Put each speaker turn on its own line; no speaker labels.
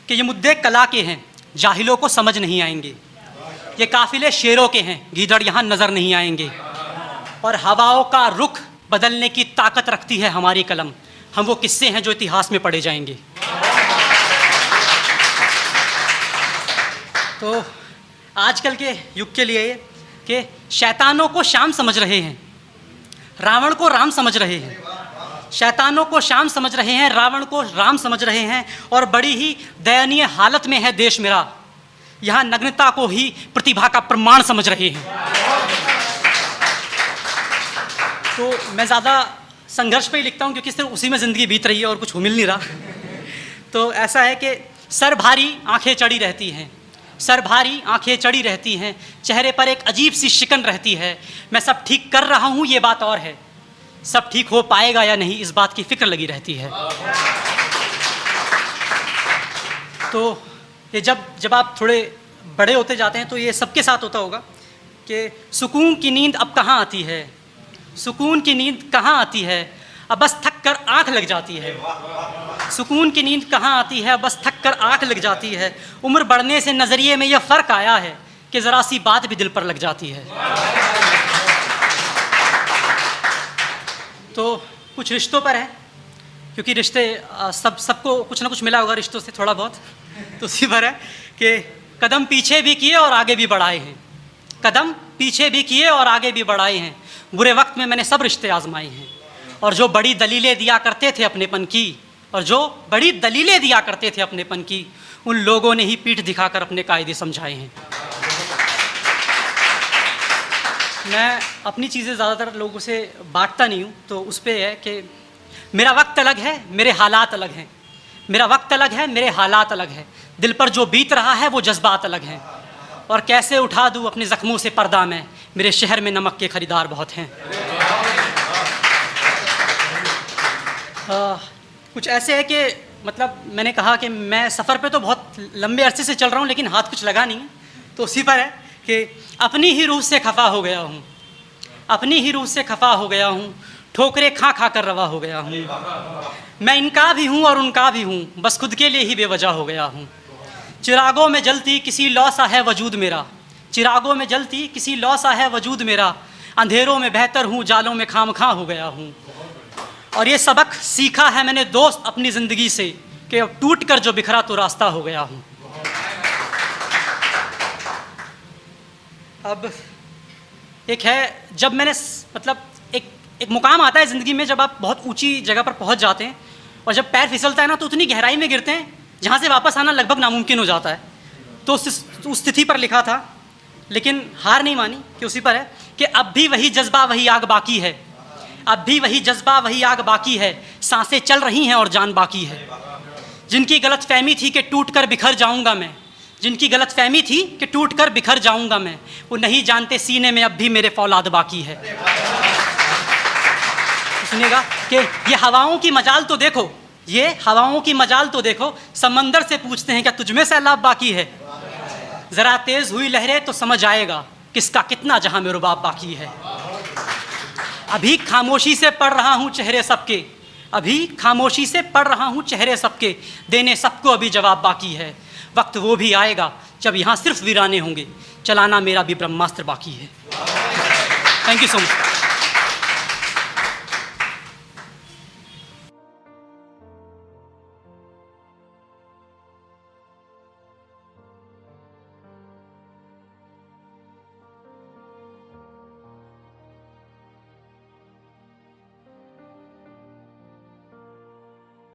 कि ये मुद्दे कला के हैं, जाहिलों को समझ नहीं आएंगे। ये काफिले शेरों के हैं, गीदड़ यहाँ नज़र नहीं आएंगे। और हवाओं का रुख बदलने की ताकत रखती है हमारी कलम। हम वो किस्से हैं जो इतिहास में पढ़े जाएंगे। तो आजकल के युग के लिए कि शैतानों को शाम समझ रहे हैं, रावण को राम समझ रहे हैं। शैतानों को शाम समझ रहे हैं, रावण को राम समझ रहे हैं। और बड़ी ही दयनीय हालत में है देश मेरा, यहाँ नग्नता को ही प्रतिभा का प्रमाण समझ रहे हैं। तो मैं ज़्यादा संघर्ष पे ही लिखता हूँ क्योंकि सिर्फ उसी में ज़िंदगी बीत रही है और कुछ हो मिल नहीं रहा। तो ऐसा है कि सर भारी आंखें चढ़ी रहती हैं, सर भारी आंखें चढ़ी रहती हैं, चेहरे पर एक अजीब सी शिकन रहती है। मैं सब ठीक कर रहा हूँ ये बात और है, सब ठीक हो पाएगा या नहीं इस बात की फिक्र लगी रहती है। तो ये जब आप थोड़े बड़े होते जाते हैं तो ये सबके साथ होता होगा कि सुकून की नींद अब कहाँ आती है, सुकून की नींद कहाँ आती है, अब बस थक कर आँख लग जाती है। सुकून की नींद कहाँ आती है, बस थक कर आँख लग जाती है। उम्र बढ़ने से नज़रिए में यह फ़र्क आया है कि ज़रा सी बात भी दिल पर लग जाती है। तो कुछ रिश्तों पर है, क्योंकि रिश्ते सबको कुछ ना कुछ मिला होगा रिश्तों से थोड़ा बहुत। तो उसी पर है कि कदम पीछे भी किए और आगे भी बढ़ाए हैं, कदम पीछे भी किए और आगे भी बढ़ाए हैं। बुरे वक्त में मैंने सब रिश्ते आजमाए हैं, और जो बड़ी दलीलें दिया करते थे अपनेपन की, और जो बड़ी दलीलें दिया करते थे अपनेपन की, उन लोगों ने ही पीठ दिखाकर अपने कायदे समझाए हैं। मैं अपनी चीज़ें ज़्यादातर लोगों से बांटता नहीं हूँ, तो उस पर है कि मेरा वक्त अलग है, मेरे हालात अलग हैं। मेरा वक्त अलग है, मेरे हालात अलग हैं। दिल पर जो बीत रहा है वो जज्बात अलग हैं। और कैसे उठा दूँ अपने ज़ख्मों से पर्दा मैं, मेरे शहर में नमक के ख़रीदार बहुत हैं। कुछ ऐसे है कि मतलब मैंने कहा कि मैं सफ़र पे तो बहुत लंबे अरसे से चल रहा हूँ लेकिन हाथ कुछ लगा नहीं है। तो उसी पर है कि अपनी ही रूह से खफा हो गया हूँ, अपनी ही रूह से खफा हो गया हूँ, ठोकरें खा खा कर रवा हो गया हूँ। मैं इनका भी हूँ और उनका भी हूँ, बस खुद के लिए ही बेवजह हो गया हूँ। चिरागों में जलती किसी लौ सा है वजूद मेरा, चिरागों में जलती किसी लौ सा है वजूद मेरा। अंधेरों में बेहतर हूँ, जालों में खामखा हो गया हूँ। और ये सबक सीखा है मैंने दोस्त अपनी ज़िंदगी से कि अब टूट कर जो बिखरा तो रास्ता हो गया हूँ। अब एक है, जब मैंने मतलब एक मुकाम आता है ज़िंदगी में जब आप बहुत ऊंची जगह पर पहुंच जाते हैं, और जब पैर फिसलता है ना तो उतनी गहराई में गिरते हैं जहाँ से वापस आना लगभग नामुमकिन हो जाता है। तो उस स्थिति पर लिखा था, लेकिन हार नहीं मानी कि उसी पर है कि अब भी वही जज्बा वही आग बाकी है, अब भी वही जज्बा वही आग बाकी है। सांसें चल रही हैं और जान बाकी है। जिनकी गलत फहमी थी कि टूट कर बिखर जाऊँगा मैं, जिनकी गलत फहमी थी कि टूट कर बिखर जाऊँगा मैं, वो नहीं जानते सीने में अब भी मेरे फौलाद बाकी है। सुनिएगा कि ये हवाओं की मजाल तो देखो, ये हवाओं की मजाल तो देखो, समंदर से पूछते हैं क्या तुझ में सैलाब बाकी है। ज़रा तेज़ हुई लहरें तो समझ आएगा किसका कितना जहां में रुबाब बाकी है। अभी खामोशी से पढ़ रहा हूँ चेहरे सबके, अभी खामोशी से पढ़ रहा हूँ चेहरे सबके, देने सबको अभी जवाब बाकी है। वक्त वो भी आएगा जब यहाँ सिर्फ वीराने होंगे, चलाना मेरा भी ब्रह्मास्त्र बाकी है। Thank you so much.